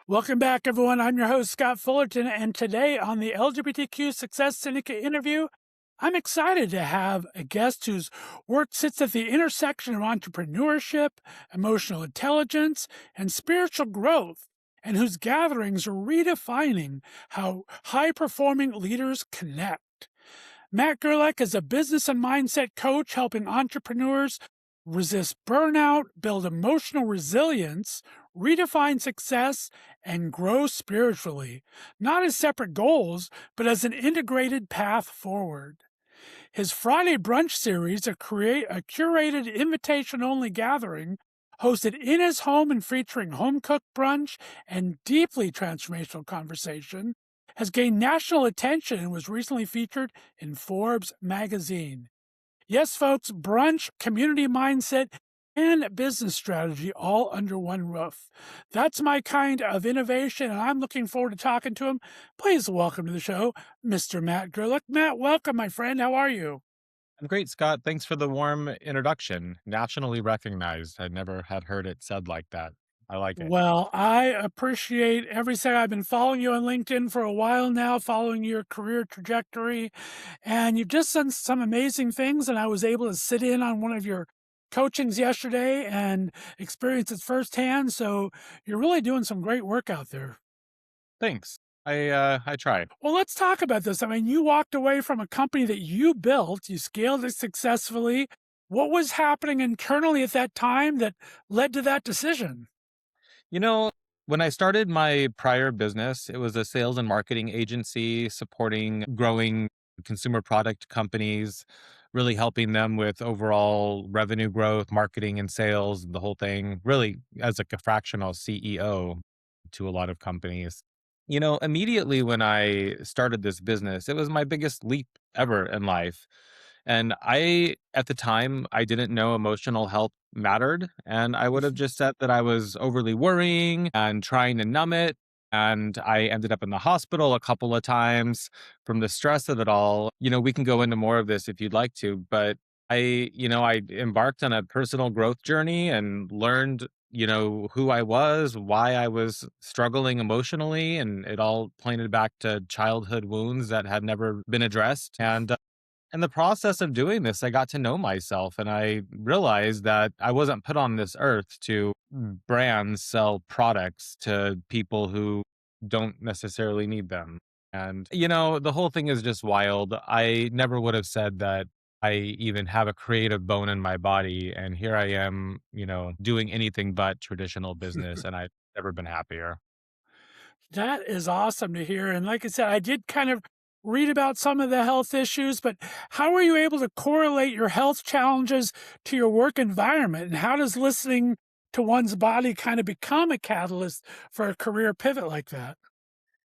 Welcome back, everyone. I'm your host, Scott Fullerton, and today on the LGBTQ Success Syndicate interview, I'm excited to have a guest whose work sits at the intersection of entrepreneurship, emotional intelligence, and spiritual growth, and whose gatherings are redefining how high-performing leaders connect. Matt Gerlach is a business and mindset coach helping entrepreneurs resist burnout, build emotional resilience, redefine success, and grow spiritually, not as separate goals, but as an integrated path forward. His Friday Brunch series, a curated invitation-only gathering hosted in his home and featuring home-cooked brunch and deeply transformational conversation, has gained national attention and was recently featured in Forbes magazine. Yes, folks, brunch, community mindset, and business strategy all under one roof. That's my kind of innovation, and I'm looking forward to talking to him. Please welcome to the show, Mr. Matt Gerlach. Matt, welcome, my friend. How are you? I'm great, Scott. Thanks for the warm introduction. Nationally recognized. I never had heard it said like that. I like it. Well, I appreciate every second. I've been following you on LinkedIn for a while now, following your career trajectory, and you've just done some amazing things. And I was able to sit in on one of your coachings yesterday and experience it firsthand. So you're really doing some great work out there. Thanks. I try. Well, let's talk about this. I mean, you walked away from a company that you built, you scaled it successfully. What was happening internally at that time that led to that decision? You know, when I started my prior business, it was a sales and marketing agency supporting growing consumer product companies, really helping them with overall revenue growth, marketing and sales, the whole thing, really as like a fractional CEO to a lot of companies. Immediately when I started this business, it was my biggest leap ever in life. And at the time, I didn't know emotional health mattered. And I would have just said that I was overly worrying and trying to numb it. And I ended up in the hospital a couple of times from the stress of it all. We can go into more of this if you'd like to, but I embarked on a personal growth journey and learned who I was, why I was struggling emotionally, and it all pointed back to childhood wounds that had never been addressed. And in the process of doing this, I got to know myself and I realized that I wasn't put on this earth to brands sell products to people who don't necessarily need them. And, the whole thing is just wild. I never would have said that I even have a creative bone in my body. And here I am, doing anything but traditional business. And I've never been happier. That is awesome to hear. And like I said, I did kind of read about some of the health issues, but how were you able to correlate your health challenges to your work environment? And how does listening to one's body kind of become a catalyst for a career pivot like that?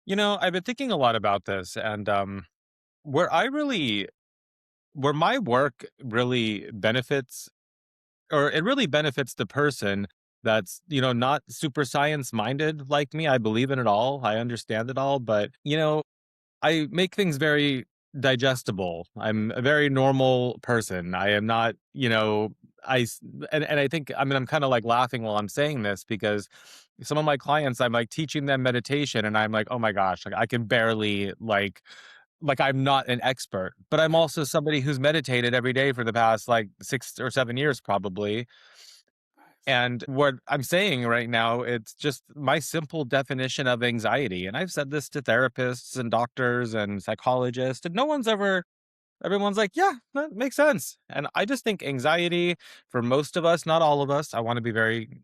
I've been thinking a lot about this and where I really where my work really benefits or it really benefits the person that's, not super science minded like me. I believe in it all. I understand it all, but I make things very digestible. I'm a very normal person. I am not, and I think, I'm kind of like laughing while I'm saying this because some of my clients, I'm like teaching them meditation and I'm like, oh my gosh, like I can barely like I'm not an expert, but I'm also somebody who's meditated every day for the past like 6 or 7 years probably. And what I'm saying right now, it's just my simple definition of anxiety. And I've said this to therapists and doctors and psychologists, and everyone's like, yeah, that makes sense. And I just think anxiety for most of us, not all of us, I want to be very,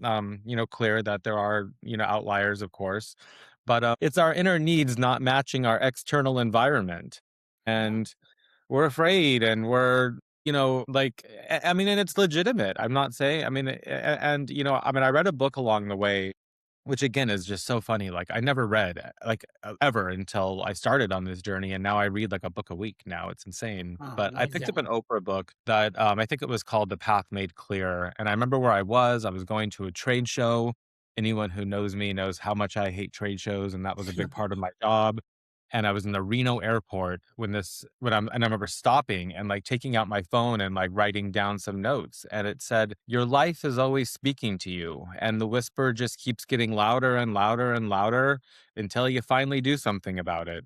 clear that there are, outliers, of course, but it's our inner needs not matching our external environment. Yeah. And we're afraid and I mean, and it's legitimate. I'm not saying, I mean, and, I read a book along the way, which again is just so funny. Like, I never read ever until I started on this journey. And now I read like a book a week now. It's insane. But I picked Yeah. up an Oprah book that I think it was called The Path Made Clear. And I remember where I was going to a trade show. Anyone who knows me knows how much I hate trade shows. And that was a big part of my job. And I was in the Reno airport and I remember stopping and like taking out my phone and like writing down some notes. And it said, "Your life is always speaking to you. And the whisper just keeps getting louder and louder and louder until you finally do something about it."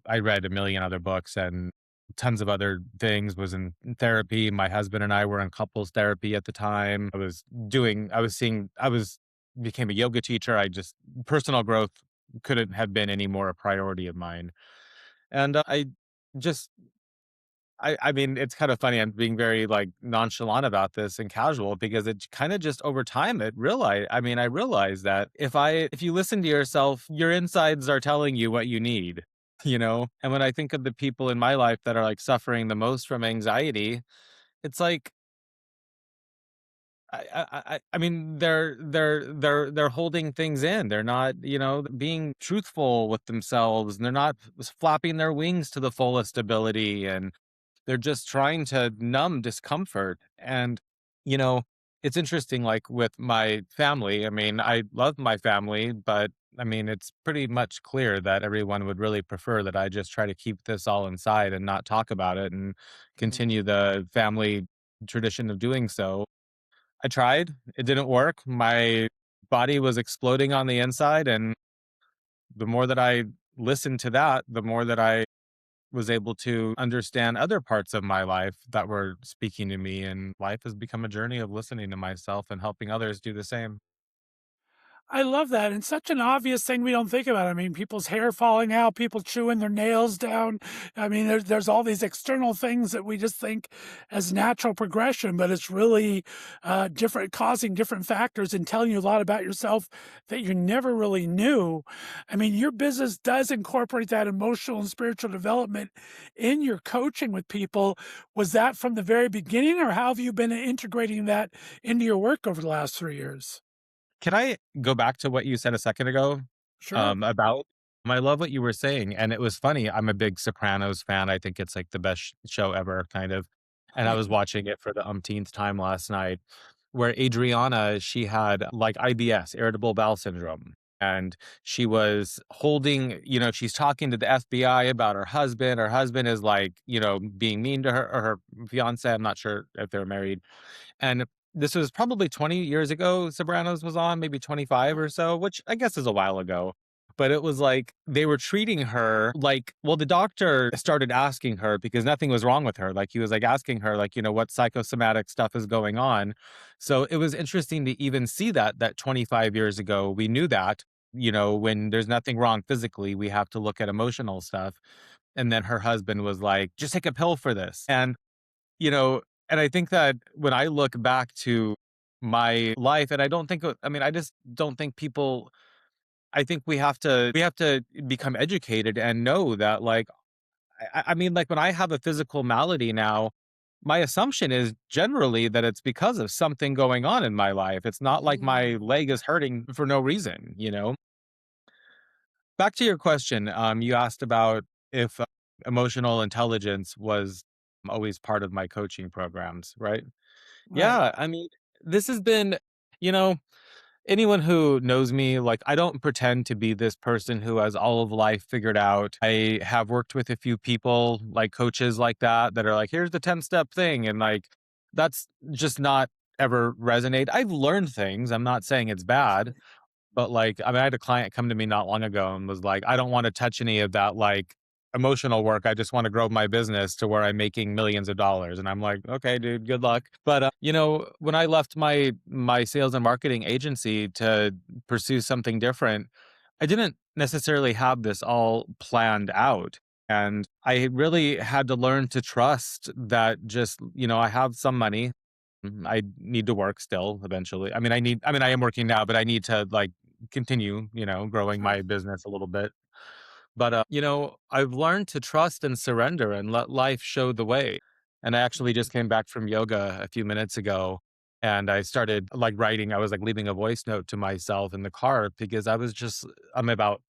I read a million other books and tons of other things, was in therapy. My husband and I were in couples therapy at the time. I was became a yoga teacher. Personal growth couldn't have been any more a priority of mine. And just, I mean, it's kind of funny. I'm being very like nonchalant about this and casual because it kind of just over time, I realized that if you listen to yourself, your insides are telling you what you need, And when I think of the people in my life that are like suffering the most from anxiety, it's like, I mean, they're holding things in. They're not, being truthful with themselves, and they're not flapping their wings to the fullest ability, and they're just trying to numb discomfort. And, you know, it's interesting, like with my family. I mean, I love my family, but I mean, it's pretty much clear that everyone would really prefer that I just try to keep this all inside and not talk about it and Mhm. continue the family tradition of doing so. I tried, it didn't work. My body was exploding on the inside. And the more that I listened to that, the more that I was able to understand other parts of my life that were speaking to me. And life has become a journey of listening to myself and helping others do the same. I love that, and such an obvious thing we don't think about. I mean, people's hair falling out, people chewing their nails down. I mean, there's all these external things that we just think as natural progression, but it's really different, causing different factors and telling you a lot about yourself that you never really knew. I mean, your business does incorporate that emotional and spiritual development in your coaching with people. Was that from the very beginning, or how have you been integrating that into your work over the last 3 years? Can I go back to what you said a second ago Sure. about? I love what you were saying. And it was funny. I'm a big Sopranos fan. I think it's like the best show ever, kind of. And I was watching it for the umpteenth time last night, where Adriana, she had like IBS, irritable bowel syndrome. And she was holding, she's talking to the FBI about her husband. Her husband is like, being mean to her, or her fiance. I'm not sure if they're married. And this was probably 20 years ago, Sopranos was on, maybe 25 or so, which I guess is a while ago. But it was like they were treating her like, well, the doctor started asking her because nothing was wrong with her. Like he was like asking her, like, what psychosomatic stuff is going on. So it was interesting to even see that 25 years ago, we knew that, when there's nothing wrong physically, we have to look at emotional stuff. And then her husband was like, just take a pill for this. You know, and I think that when I look back to my life, and I don't think, I mean, I just don't think people, I think we have to become educated and know that, like, I mean, like when I have a physical malady now, my assumption is generally that it's because of something going on in my life. It's not like my Mm. leg is hurting for no reason. Back to your question, you asked about if emotional intelligence was always part of my coaching programs, right? Right. Yeah, I mean, this has been, you know, anyone who knows me, like, I don't pretend to be this person who has all of life figured out. I have worked with a few people, like coaches like that are like, here's the 10-step thing. And like, that's just not ever resonate. I've learned things. I'm not saying it's bad, but, like, I mean, I had a client come to me not long ago and was like, "I don't wanna touch any of that, like, emotional work. I just wanna grow my business to where I'm making millions of dollars." And I'm like, "Okay, dude, good luck." But, when I left my sales and marketing agency to pursue something different, I didn't necessarily have this all planned out. And I really had to learn to trust that just, I have some money. I need to work still eventually. I mean, I am working now, but I need to like continue, growing Sure. my business a little bit. But, I've learned to trust and surrender and let life show the way. And I actually just came back from yoga a few minutes ago, and I started like writing. I was like leaving a voice note to myself in the car because I'm about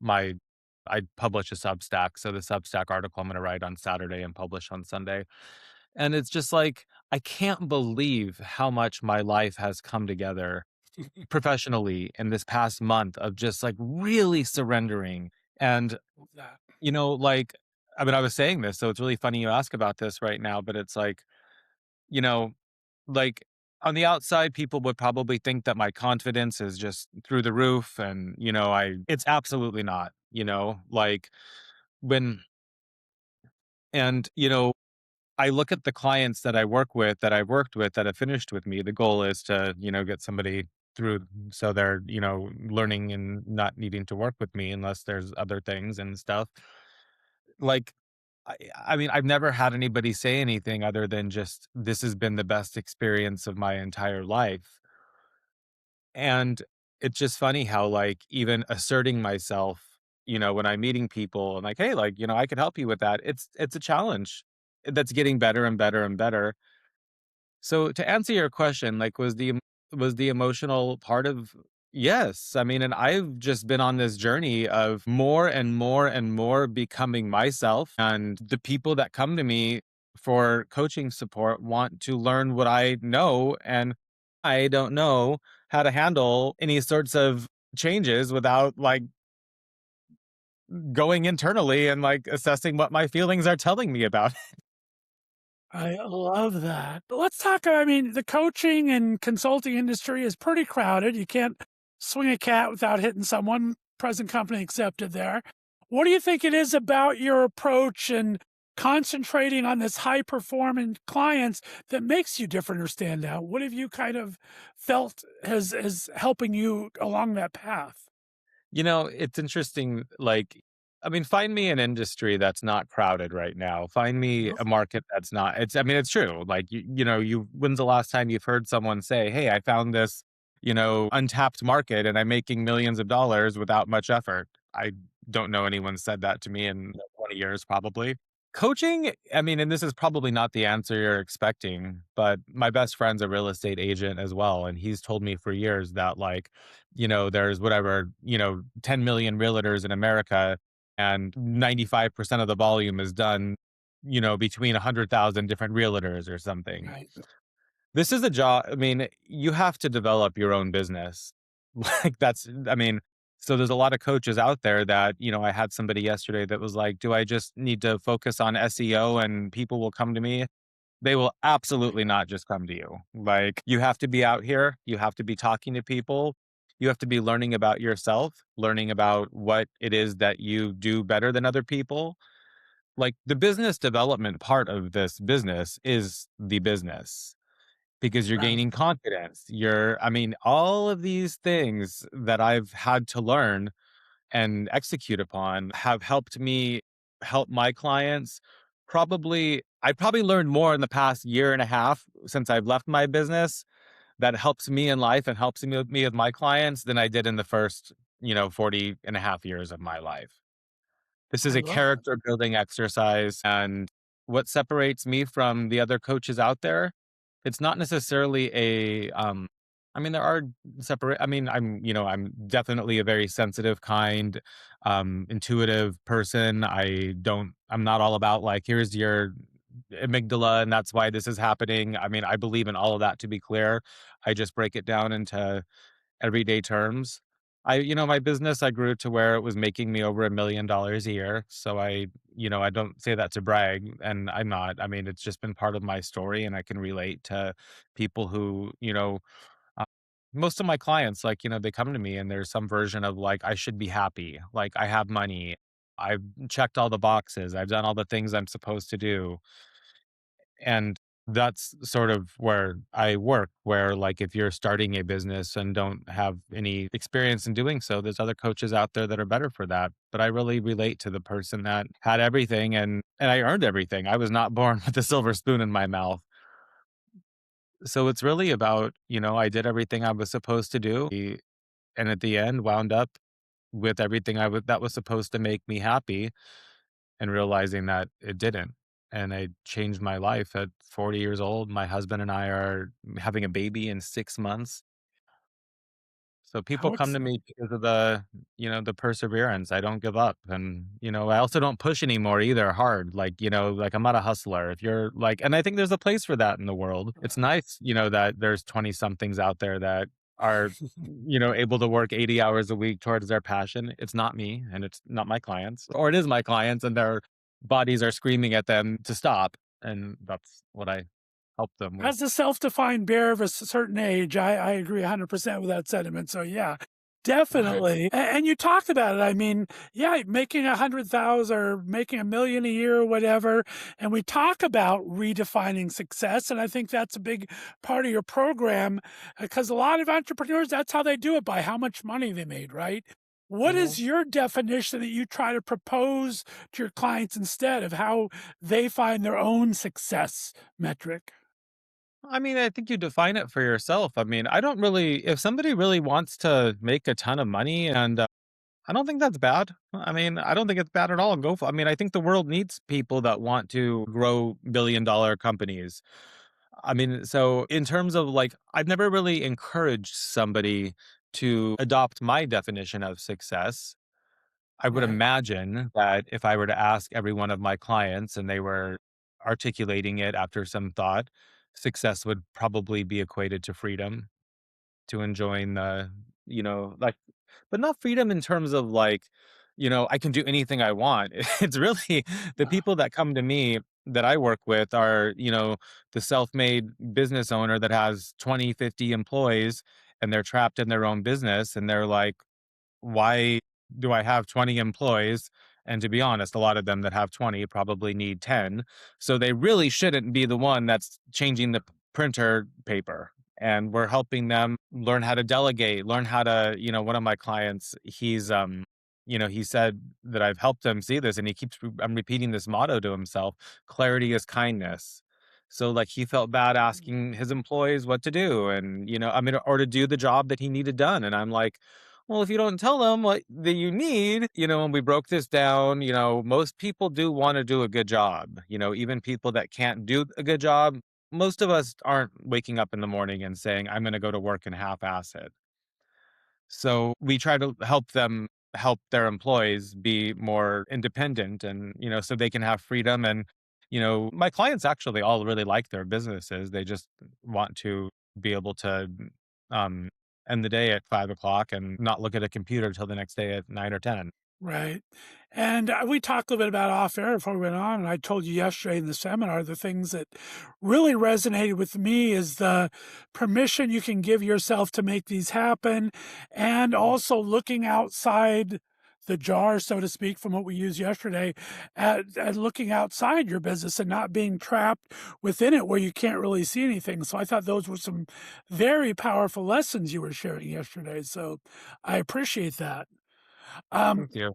I publish a Substack. So the Substack article I'm going to write on Saturday and publish on Sunday. And it's just like, I can't believe how much my life has come together professionally in this past month of just like really surrendering. And Love that. like, I mean, I was saying this, so it's really funny you ask about this right now, but it's like, you know, like on the outside, people would probably think that my confidence is just through the roof. And, it's absolutely not, like when, and, I look at the clients that I work with, that I've worked with, that have finished with me. The goal is to, get somebody through so they're, learning and not needing to work with me unless there's other things and stuff. Like, I mean, I've never had anybody say anything other than just, "This has been the best experience of my entire life." And it's just funny how, like, even asserting myself, when I'm meeting people and like, "Hey, like, I could help you with that." It's a challenge that's getting better and better and better. So to answer your question, like, was the emotional part of yes. I mean, and I've just been on this journey of more and more and more becoming myself. And the people that come to me for coaching support want to learn what I know. And I don't know how to handle any sorts of changes without like going internally and like assessing what my feelings are telling me about. I love that. But let's talk, I mean, the coaching and consulting industry is pretty crowded. You can't swing a cat without hitting someone, present company accepted there. What do you think it is about your approach and concentrating on this high performing clients that makes you different or stand out? What have you kind of felt as helping you along that path? It's interesting. Like, I mean, find me an industry that's not crowded right now. Find me a market that's not. I mean, it's true. Like, when's the last time you've heard someone say, "Hey, I found this, untapped market and I'm making millions of dollars without much effort"? I don't know anyone said that to me in 20 years, probably. Coaching, I mean, and this is probably not the answer you're expecting, but my best friend's a real estate agent as well. And he's told me for years that, like, there's whatever, 10 million realtors in America, and 95% of the volume is done, between 100,000 different realtors or something. Right. This is a job. I mean, you have to develop your own business. Like, I mean, so there's a lot of coaches out there that, I had somebody yesterday that was like, do I just need to focus on SEO and people will come to me? They will absolutely not just come to you. Like, you have to be out here, you have to be talking to people, you have to be learning about yourself, learning about what it is that you do better than other people. Like, the business development part of this business is the business because you're Right. gaining confidence. I mean, all of these things that I've had to learn and execute upon have helped me help my clients. I probably learned more in the past year and a half since I've left my business that helps me in life and helps me with my clients than I did in the first, 40 and a half years of my life. This is I a love it. character building exercise. And what separates me from the other coaches out there, it's not necessarily I mean, there are separate, I mean, I'm definitely a very sensitive, kind, intuitive person. I'm not all about like, here's your amygdala and that's why this is happening. I mean, I believe in all of that, to be clear. I just break it down into everyday terms. My business, I grew to where it was making me over $1 million a year. So I don't say that to brag, and I'm not. I mean, it's just been part of my story, and I can relate to people who, uh, most of my clients, like, they come to me and there's some version of like, I should be happy. Like, I have money. I've checked all the boxes. I've done all the things I'm supposed to do. And that's sort of where I work, where like if you're starting a business and don't have any experience in doing so, there's other coaches out there that are better for that. But I really relate to the person that had everything and I earned everything. I was not born with a silver spoon in my mouth. So it's really about, I did everything I was supposed to do. And at the end wound up with everything that was supposed to make me happy and realizing that it didn't. And I changed my life at 40 years old. My husband and I are having a baby in 6 months. So people How come to me because of the perseverance. I don't give up. And, I also don't push anymore either hard. Like, like I'm not a hustler. If you're like, and I think there's a place for that in the world. It's nice, that there's 20 somethings out there that are, able to work 80 hours a week towards their passion. It's not me and it's not my clients, or it is my clients and their bodies are screaming at them to stop. And that's what I help them with. As a self-defined bear of a certain age, I agree 100% with that sentiment. So yeah, Right. definitely. And you talked about it. I mean, yeah, making 100,000 or making 1 million a year or whatever. And we talk about redefining success. And I think that's a big part of your program because a lot of entrepreneurs, that's how they do it, by how much money they made, right? What Mhm. is your definition that you try to propose to your clients instead of how they find their own success metric? I mean, I think you define it for yourself. I mean, I don't really, if somebody really wants to make a ton of money, and I don't think that's bad. I mean, I don't think it's bad at all. Go for, I mean, I think the world needs people that want to grow billion-dollar companies. I mean, so in terms of like, I've never really encouraged somebody to adopt my definition of success. I would Right. imagine that if I were to ask every one of my clients and they were articulating it after some thought, success would probably be equated to freedom, to enjoying the, like, but not freedom in terms of like, I can do anything I want. It's really the Uh, people that come to me that I work with are, the self-made business owner that has 20, 50 employees and they're trapped in their own business and they're like, why do I have 20 employees? And to be honest, a lot of them that have 20 probably need 10. So they really shouldn't be the one that's changing the printer paper. And we're helping them learn how to delegate, learn how to, one of my clients, he said that I've helped him see this and he keeps, I'm repeating this motto to himself: clarity is kindness. So like he felt bad asking his employees what to do and, I mean, or to do the job that he needed done. And I'm like, well, if you don't tell them what that you need, and we broke this down, most people do want to do a good job. Even people that can't do a good job, most of us aren't waking up in the morning and saying, I'm going to go to work and half-ass it. So we try to help them help their employees be more independent and, so they can have freedom. And, my clients actually all really like their businesses. They just want to be able to um, end the day at 5 o'clock and not look at a computer till the next day at 9 or 10. Right. And we talked a little bit about off air before we went on. And I told you yesterday in the seminar, the things that really resonated with me is the permission you can give yourself to make these happen, and also looking outside the jar, so to speak, from what we used yesterday, at looking outside your business and not being trapped within it where you can't really see anything. So I thought those were some very powerful lessons you were sharing yesterday. So I appreciate that. Um, Thank you.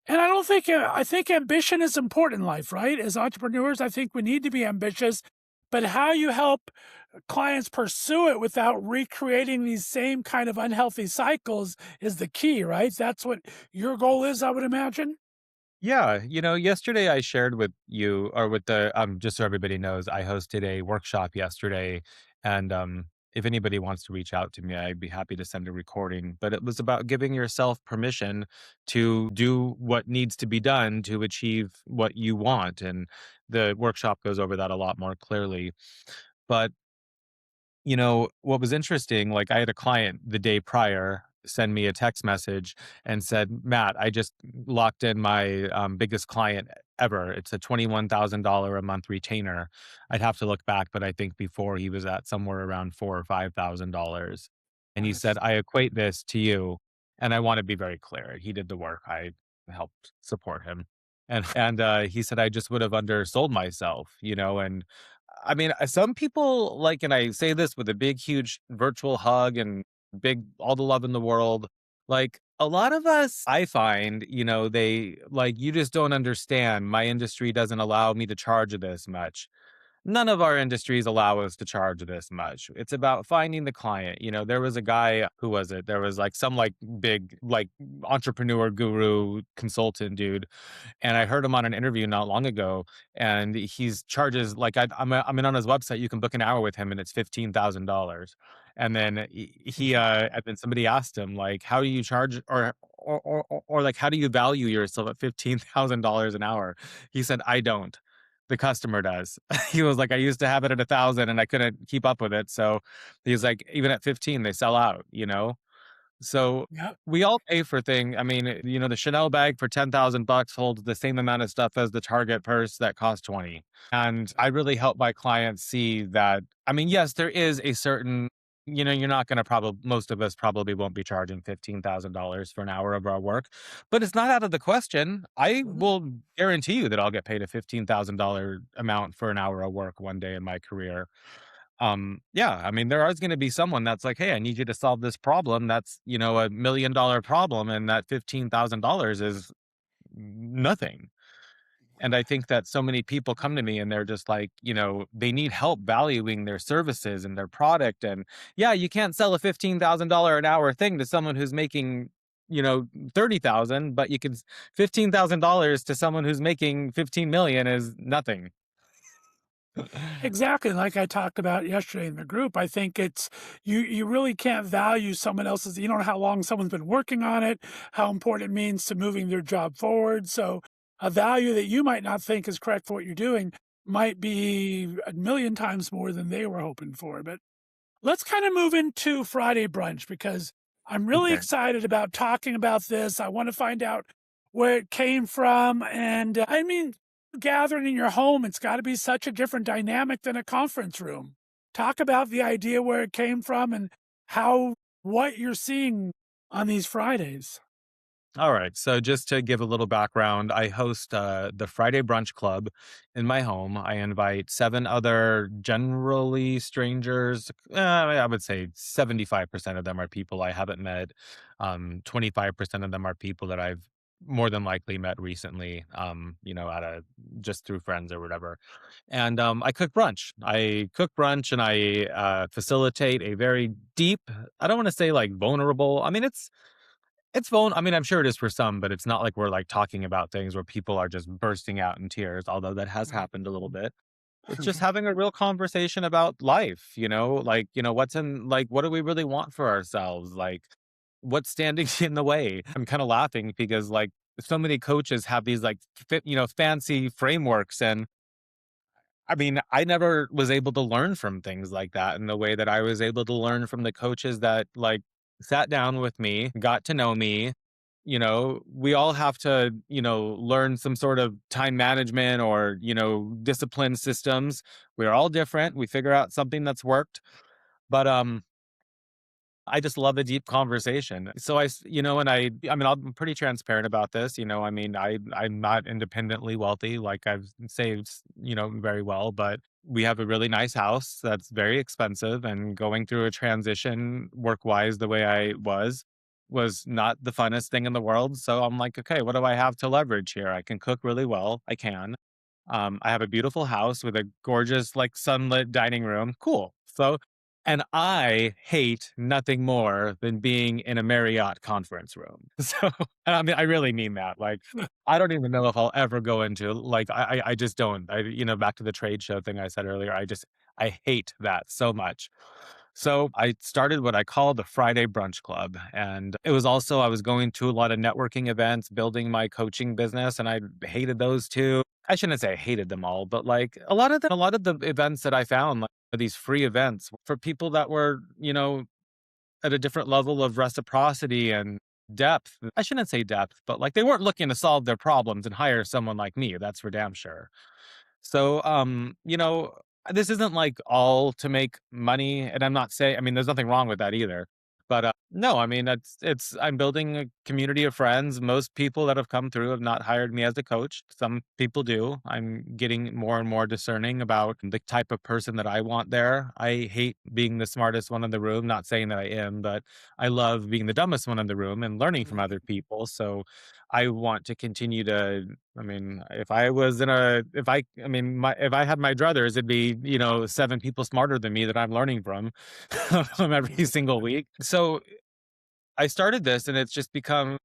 and I don't think I think ambition is important in life, right? As entrepreneurs, I think we need to be ambitious, but how you help clients pursue it without recreating these same kind of unhealthy cycles is the key, right? That's what your goal is, I would imagine. Yeah, yesterday I shared with you, or with the just so everybody knows, I hosted a workshop yesterday, and if anybody wants to reach out to me, I'd be happy to send a recording. But it was about giving yourself permission to do what needs to be done to achieve what you want, and the workshop goes over that a lot more clearly. But what was interesting, like I had a client the day prior send me a text message and said, Matt, I just locked in my biggest client ever. It's a $21,000 a month retainer. I'd have to look back, but I think before he was at somewhere around four or $5,000. And he said, Nice. I equate this to you. And I want to be very clear. He did the work. I helped support him. And he said, I just would have undersold myself, and I mean, some people like, and I say this with a big, huge virtual hug and big, all the love in the world. Like a lot of us, I find, they like, you just don't understand. My industry doesn't allow me to charge this much. None of our industries allow us to charge this much. It's about finding the client. There was a guy, who was it? There was like some like big, like entrepreneur guru consultant dude, and I heard him on an interview not long ago, and he's charges like I'm in on his website. You can book an hour with him, and it's $15,000. And then and then somebody asked him like, "How do you charge?" Or like, "How do you value yourself at $15,000 an hour?" He said, "I don't." the customer does. He was like, I used to have it at 1,000 and I couldn't keep up with it. So he's like, even at 15, they sell out, you know? So Yep. we all pay for thing. I mean, you know, the Chanel bag for 10,000 bucks holds the same amount of stuff as the Target purse that costs 20. And I really help my clients see that. I mean, yes, there is a certain, you know, you're not going to probably, most of us probably won't be charging $15,000 for an hour of our work, but it's not out of the question. I Mhm. will guarantee you that I'll get paid a $15,000 amount for an hour of work one day in my career. Yeah, I mean, there is going to be someone that's like, hey, I need you to solve this problem. That's, you know, $1 million problem. And that $15,000 is nothing. And I think that so many people come to me and they're just like, you know, they need help valuing their services and their product. And yeah, you can't sell a $15,000 an hour thing to someone who's making, you know, 30,000, but you can $15,000 to someone who's making 15 million is nothing. Exactly, like I talked about yesterday in the group, I think it's you really can't value someone else's, you don't know how long someone's been working on it, how important it means to moving their job forward, so a value that you might not think is correct for what you're doing might be a million times more than they were hoping for, but let's kind of move into Friday brunch because I'm really Okay. excited about talking about this. I want to find out where it came from. And I mean, gathering in your home, it's got to be such a different dynamic than a conference room. Talk about the idea where it came from and how what you're seeing on these Fridays. All right. So just to give a little background, I host the Friday Brunch Club in my home. I invite seven other generally strangers. I would say 75% of them are people I haven't met. 25% of them are people that I've more than likely met recently, you know, just through friends or whatever. And I cook brunch. I cook brunch and I facilitate a very deep, I don't want to say like vulnerable. I mean, I mean, I'm sure it is for some, but it's not like we're like talking about things where people are just bursting out in tears, although that has happened a little bit. It's just having a real conversation about life, you know, like, you know, what do we really want for ourselves? Like, what's standing in the way? I'm kind of laughing because like so many coaches have these like, you know, fancy frameworks. And I mean, I never was able to learn from things like that in the way that I was able to learn from the coaches that like sat down with me, got to know me. You know, we all have to, you know, learn some sort of time management or, you know, discipline systems. We're all different. We figure out something that's worked. But I just love a deep conversation. So you know, and I mean, I'm pretty transparent about this. You know, I mean, I'm not independently wealthy. Like I've saved, you know, very well, but we have a really nice house that's very expensive. And going through a transition work wise, the way I was not the funnest thing in the world. So I'm like, okay, what do I have to leverage here? I can cook really well. I can. I have a beautiful house with a gorgeous, like, sunlit dining room. Cool. So, and I hate nothing more than being in a Marriott conference room. So, and I mean, I really mean that. Like, I don't even know if I'll ever go into like I just don't. You know, back to the trade show thing I said earlier. I hate that so much. So I started what I call the Friday Brunch Club. And it was also, I was going to a lot of networking events, building my coaching business, and I hated those too. I shouldn't say I hated them all, but like a lot of the events that I found, like these free events for people that were, you know, at a different level of reciprocity and depth. I shouldn't say depth, but like they weren't looking to solve their problems and hire someone like me. That's for damn sure. So, you know, this isn't like all to make money, and I'm not saying, I mean, there's nothing wrong with that either. But no, I mean, I'm building a community of friends. Most people that have come through have not hired me as a coach. Some people do. I'm getting more and more discerning about the type of person that I want there. I hate being the smartest one in the room, not saying that I am, but I love being the dumbest one in the room and learning from other people. So I want to continue to, I mean, if I was in a, if I mean, if I had my druthers, it'd be, you know, seven people smarter than me that I'm learning from, from every single week. So I started this and it's just become,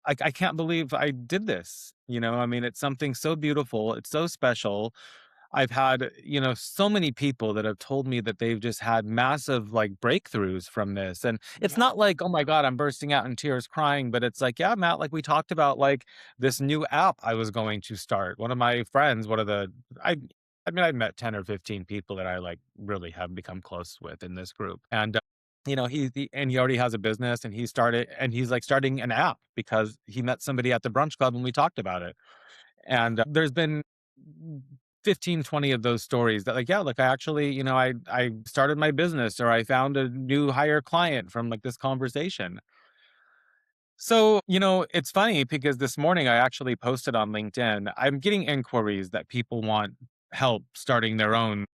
I can't believe I did this. You know, I mean, it's something so beautiful. It's so special. I've had, so many people that have told me that they've just had massive like breakthroughs from this. And it's Yeah. not like, oh my God, I'm bursting out in tears crying, but it's like, yeah, Matt, like we talked about like this new app I was going to start. One of my friends, I, I mean, I've met 10 or 15 people that I like really have become close with in this group. And, and he already has a business and he's like starting an app because he met somebody at the brunch club and we talked about it. And there's been 15, 20 of those stories that like, yeah, like I actually, I started my business or I found a new hire client from like this conversation. So, it's funny because this morning I actually posted on LinkedIn. I'm getting inquiries that people want help starting their own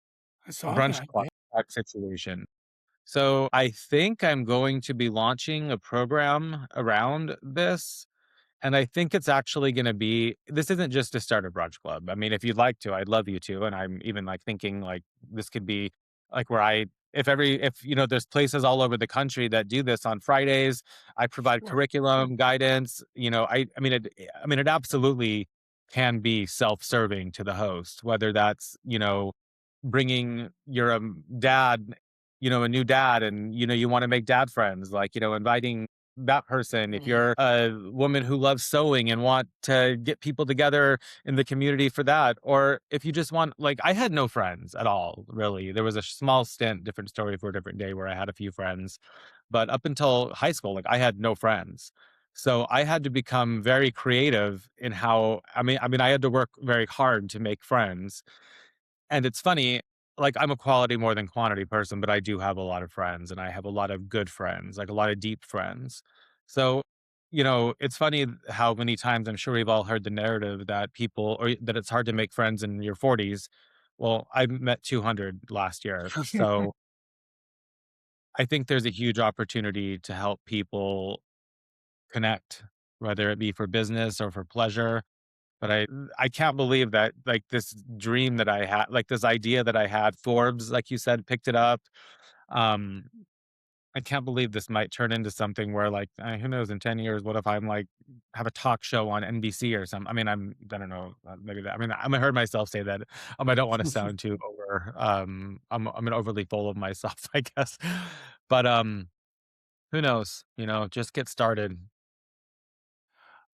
I saw brunch that. club Yeah. type situation. So I think I'm going to be launching a program around this. And I think it's actually gonna be this isn't just to start a brunch club. I mean, if you'd like to, I'd love you to, and I'm even, like, thinking, like, this could be, like, where I if, there's places all over the country that do this on Fridays, I provide Sure. curriculum, guidance, I mean, it absolutely can be self-serving to the host, whether that's, bringing your, dad, a new dad and, you wanna make dad friends, like, inviting that person, if Mhm. you're a woman who loves sewing and want to get people together in the community for that, or if you just want, like, I had no friends at all, really. There was a small stint, different story for a different day, where I had a few friends, but up until high school, like, I had no friends. So I had to become very creative in how, I had to work very hard to make friends. And it's funny, like, I'm a quality more than quantity person, but I do have a lot of friends, and I have a lot of good friends, like, a lot of deep friends. So, it's funny how many times I'm sure we've all heard the narrative that that it's hard to make friends in your 40s. Well, I met 200 last year. So, I think there's a huge opportunity to help people connect, whether it be for business or for pleasure. But I can't believe that, like, this dream that I had, like, this idea that I had, Forbes, like you said, picked it up. Um, I can't believe this might turn into something where, like, who knows, in 10 years, what if I'm, like, have a talk show on NBC or something? I mean, I don't know, maybe that I heard myself say that, I don't wanna sound too over, I'm an overly full of myself, I guess. But, who knows, just get started.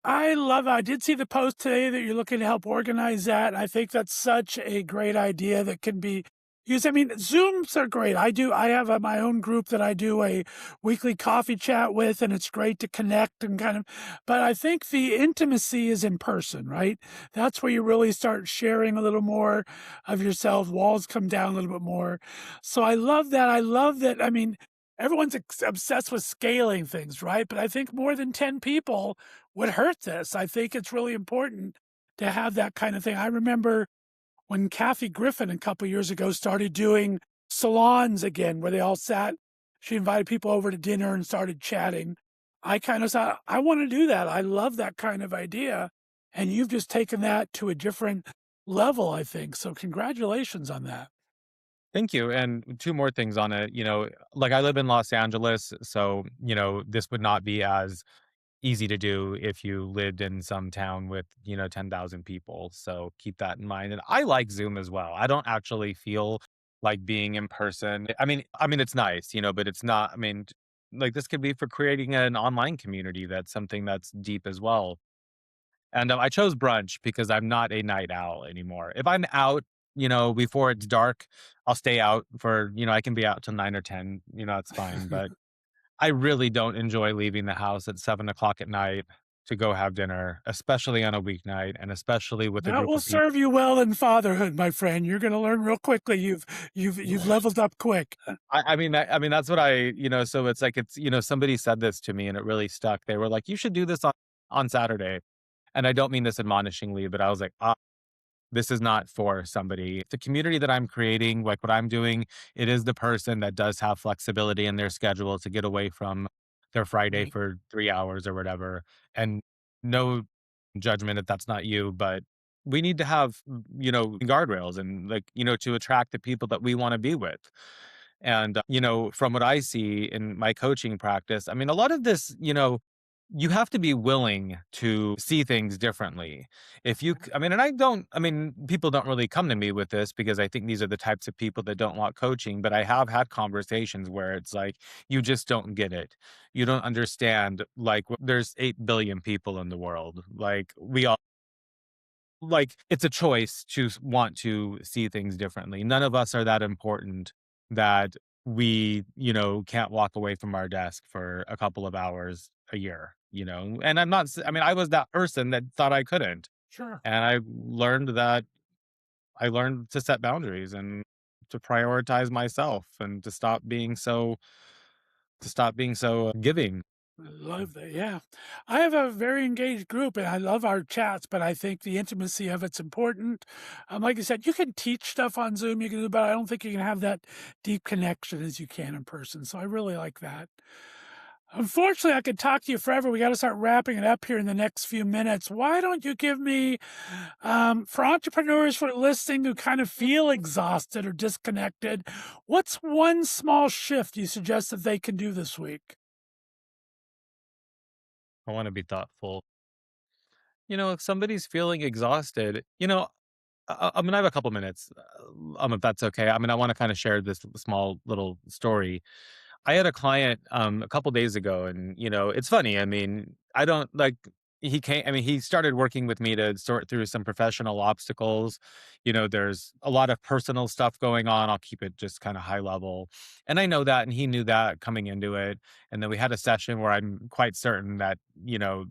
I love I did see the post today that you're looking to help organize that. I think that's such a great idea that can be used. I mean, Zooms are great. I have my own group that I do a weekly coffee chat with, and it's great to connect and kind of, but I think the intimacy is in person, right? That's where you really start sharing a little more of yourself. Walls come down a little bit more. So I love that. I love that. I mean, everyone's obsessed with scaling things, right? But I think more than 10 people would hurt this. I think it's really important to have that kind of thing. I remember when Kathy Griffin a couple years ago started doing salons again, where they all sat. She invited people over to dinner and started chatting. I kind of thought, I want to do that. I love that kind of idea. And you've just taken that to a different level, I think. So congratulations on that. Thank you, and 2 more things on it, like, I live in Los Angeles, so, this would not be as easy to do if you lived in some town with, 10,000 people, so keep that in mind, and I like Zoom as well. I don't actually feel like being in person. I mean, it's nice, but it's not, like, this could be for creating an online community that's something that's deep as well. And, I chose brunch because I'm not a night owl anymore. If I'm out, before it's dark, I'll stay out for, I can be out till 9 or 10, it's fine, but I really don't enjoy leaving the house at 7 o'clock at night to go have dinner, especially on a weeknight and especially with a That group will of people. serve you well in fatherhood, my friend. You're going to learn real quickly. You've leveled up quick. That's what so it's like somebody said this to me and it really stuck. They were like, "You should do this on Saturday." And I don't mean this admonishingly, but I was like, "Ah, this is not for somebody." The community that I'm creating, like what I'm doing, it is the person that does have flexibility in their schedule to get away from their Friday Right. for 3 hours or whatever. And no judgment if that's not you, but we need to have, guardrails and like, to attract the people that we want to be with. And, from what I see in my coaching practice, I mean, a lot of this, you have to be willing to see things differently. If you, I mean, and I mean, people don't really come to me with this because I think these are the types of people that don't want coaching, but I have had conversations where it's like, you just don't get it. You don't understand, like, there's 8 billion people in the world. Like, we all, like, it's a choice to want to see things differently. None of us are that important that we, can't walk away from our desk for a couple of hours a year, and I mean, I was that person that thought I couldn't. Sure. And I learned to set boundaries and to prioritize myself and to stop being so giving. I love that. Yeah. I have a very engaged group and I love our chats, but I think the intimacy of it's important. Like I said, you can teach stuff on Zoom, you can do, but I don't think you can have that deep connection as you can in person. So I really like that. Unfortunately, I could talk to you forever. We got to start wrapping it up here in the next few minutes. Why don't you give me, for entrepreneurs for listening who kind of feel exhausted or disconnected, what's one small shift you suggest that they can do this week? I want to be thoughtful. If somebody's feeling exhausted, I'm gonna have a couple minutes, if that's okay. I mean, I want to kind of share this small little story. I had a client a couple days ago, and it's funny. I mean, I don't like he came. I mean, he started working with me to sort through some professional obstacles. There's a lot of personal stuff going on. I'll keep it just kind of high level, and I know that, and he knew that coming into it. And then we had a session where I'm quite certain that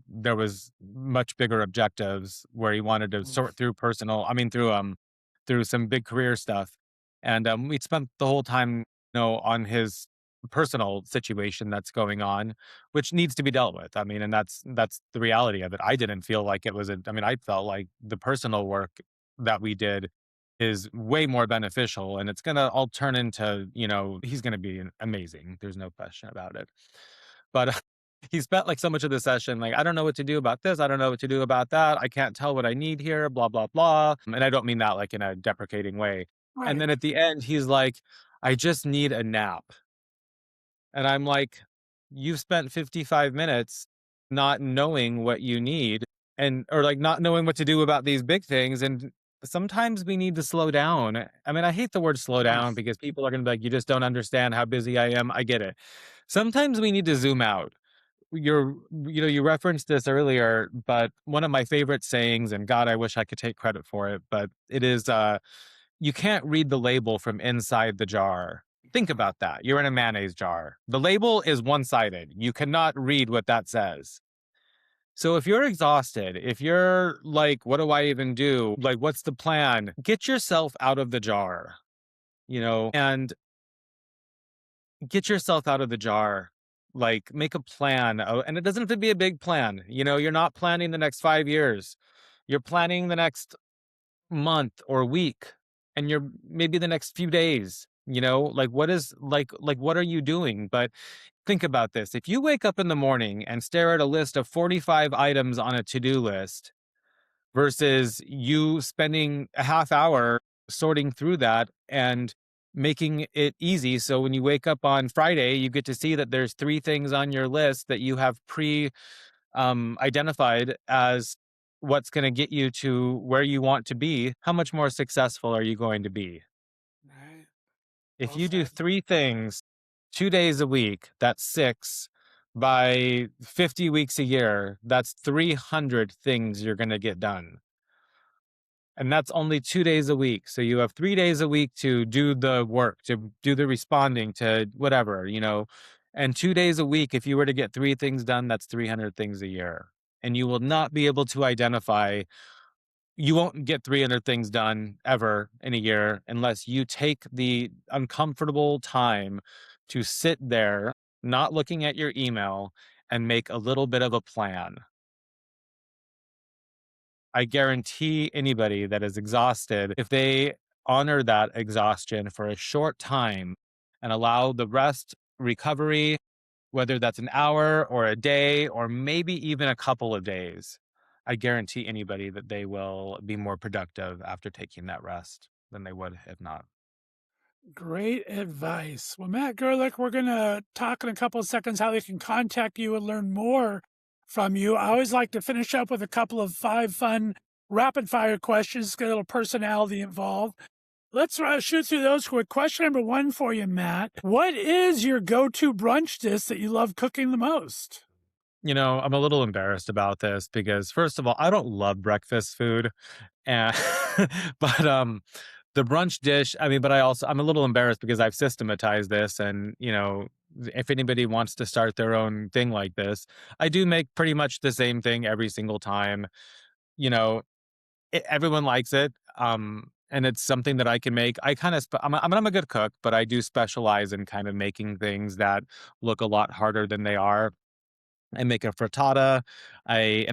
there was much bigger objectives where he wanted to Mm. sort through personal. I mean, through some big career stuff, and we spent the whole time on his personal situation that's going on, which needs to be dealt with. I mean, and that's the reality of it. I didn't feel like it was I mean, I felt like the personal work that we did is way more beneficial, and it's gonna all turn into, he's gonna be amazing. There's no question about it. But he spent like so much of the session like, I don't know what to do about this. I don't know what to do about that. I can't tell what I need here, blah, blah, blah. And I don't mean that like in a deprecating way. And Right. then at the end, he's like, I just need a nap. And I'm like, you've spent 55 minutes not knowing what you need or like not knowing what to do about these big things. And sometimes we need to slow down. I mean, I hate the word slow down Yes. because people are going to be like, you just don't understand how busy I am. I get it. Sometimes we need to zoom out. You referenced this earlier, but one of my favorite sayings, and God, I wish I could take credit for it, but it is, you can't read the label from inside the jar. Think about that. You're in a mayonnaise jar. The label is one sided. You cannot read what that says. So if you're exhausted, if you're like, what do I even do? Like, what's the plan? Get yourself out of the jar, and get yourself out of the jar. Like, make a plan. And it doesn't have to be a big plan. You're not planning the next 5 years. You're planning the next month or week, and you're maybe the next few days, like what is like what are you doing? But think about this. If you wake up in the morning and stare at a list of 45 items on a to-do list versus you spending a half hour sorting through that and making it easy, so when you wake up on Friday you get to see that there's 3 things on your list that you have identified as what's going to get you to where you want to be, how much more successful are you going to be? Right. If Well you do said. 3 things 2 days a week, that's six. By 50 weeks a year, that's 300 things you're going to get done. And that's only 2 days a week. So you have 3 days a week to do the work, to do the responding, to whatever, And 2 days a week, if you were to get 3 things done, that's 300 things a year. And you will not be able to identify, you won't get 300 things done ever in a year unless you take the uncomfortable time to sit there, not looking at your email, and make a little bit of a plan. I guarantee anybody that is exhausted, if they honor that exhaustion for a short time and allow the rest recovery, whether that's an hour or a day or maybe even a couple of days, I guarantee anybody that they will be more productive after taking that rest than they would if not. Great advice. Well, Matt Gerlach, we're going to talk in a couple of seconds how they can contact you and learn more from you. I always like to finish up with a couple of 5 fun rapid fire questions, get a little personality involved. Let's shoot through those quick. Question number 1 for you, Matt. What is your go-to brunch dish that you love cooking the most? I'm a little embarrassed about this because first of all, I don't love breakfast food. And but the brunch dish, I mean, but I'm a little embarrassed because I've systematized this and, if anybody wants to start their own thing like this, I do make pretty much the same thing every single time. You know, everyone likes it. And it's something that I can make. I'm a good cook, but I do specialize in kind of making things that look a lot harder than they are. I make a frittata. I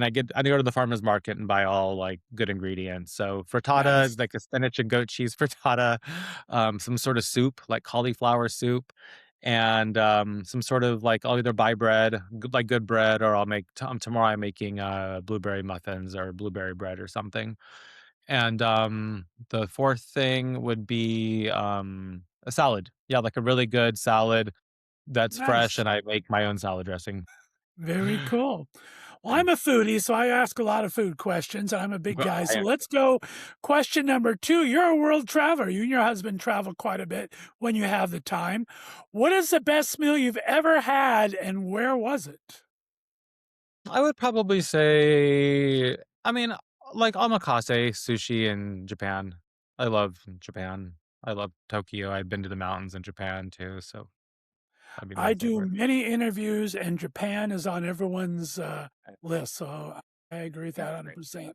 go to the farmer's market and buy all, like, good ingredients. So frittata Nice. is like a spinach and goat cheese frittata, some sort of soup, like cauliflower soup, and, some sort of, like, I'll either buy bread, good bread, or I'll make tomorrow I'm making, blueberry muffins or blueberry bread or something. And, the 4th thing would be, a salad. Yeah, like a really good salad that's fresh, Nice. and I make my own salad dressing. Very cool. Well, I'm a foodie, so I ask a lot of food questions, and I'm a big Well, guy. I So am let's go question number 2. You're a world traveler. You and your husband travel quite a bit when you have the time. What is the best meal you've ever had, and where was it? I would probably say, I mean, like omakase sushi in Japan. I love Japan. I love Tokyo. I've been to the mountains in Japan too, so that'd be my I do favorite. many interviews, and Japan is on everyone's Okay, list, so I agree with that great. 100%.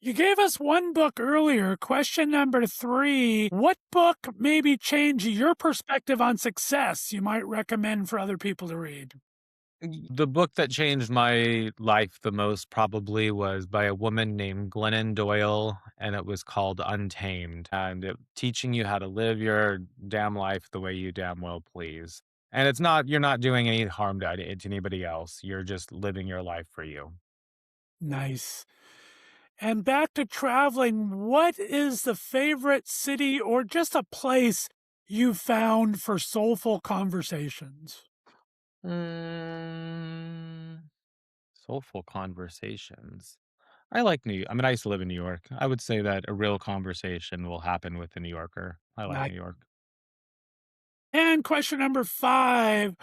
You gave us one book earlier. Question number 3. What book maybe changed your perspective on success you might recommend for other people to read? The book that changed my life the most probably was by a woman named Glennon Doyle, and it was called Untamed, and teaching you how to live your damn life the way you damn well please. And you're not doing any harm to anybody else. You're just living your life for you. Nice. And back to traveling, what is the favorite city or just a place you found for soulful conversations? Mm, soulful conversations. I used to live in New York. I would say that a real conversation will happen with a New Yorker. I like Nice. New York. And question number 5,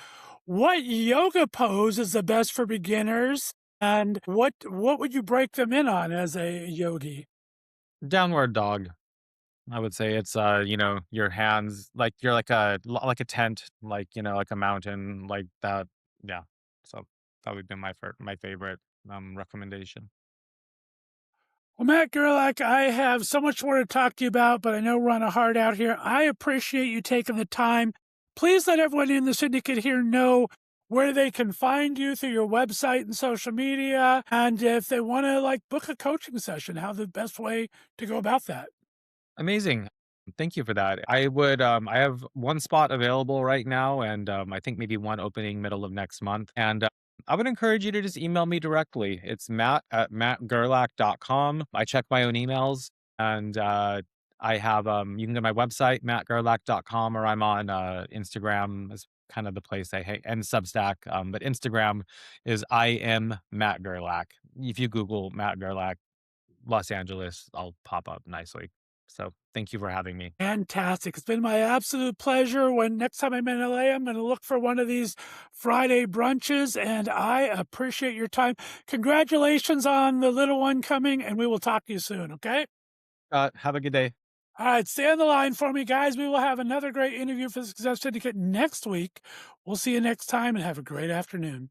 what yoga pose is the best for beginners? And what would you break them in on as a yogi? Downward dog. I would say it's, your hands, like you're like a tent, like, like a mountain, like that. Yeah. So that would be my favorite, recommendation. Well, Matt Gerlach, I have so much more to talk to you about, but I know we're on a hard out here. I appreciate you taking the time. Please let everyone in the syndicate here know where they can find you through your website and social media, and if they want to like book a coaching session, how the best way to go about that. Amazing. Thank you for that. I have one spot available right now, and I think maybe one opening middle of next month. And I would encourage you to just email me directly. It's matt@mattgerlach.com. I check my own emails, and I have, you can go to my website, mattgerlach.com, or I'm on Instagram is kind of the place and Substack. But Instagram is I am Matt Gerlach. If you Google Matt Gerlach, Los Angeles, I'll pop up nicely. So thank you for having me. Fantastic. It's been my absolute pleasure. When next time I'm in LA, I'm going to look for one of these Friday brunches, and I appreciate your time. Congratulations on the little one coming, and we will talk to you soon, okay? Have a good day. All right, stay on the line for me, guys. We will have another great interview for the Success Syndicate next week. We'll see you next time, and have a great afternoon.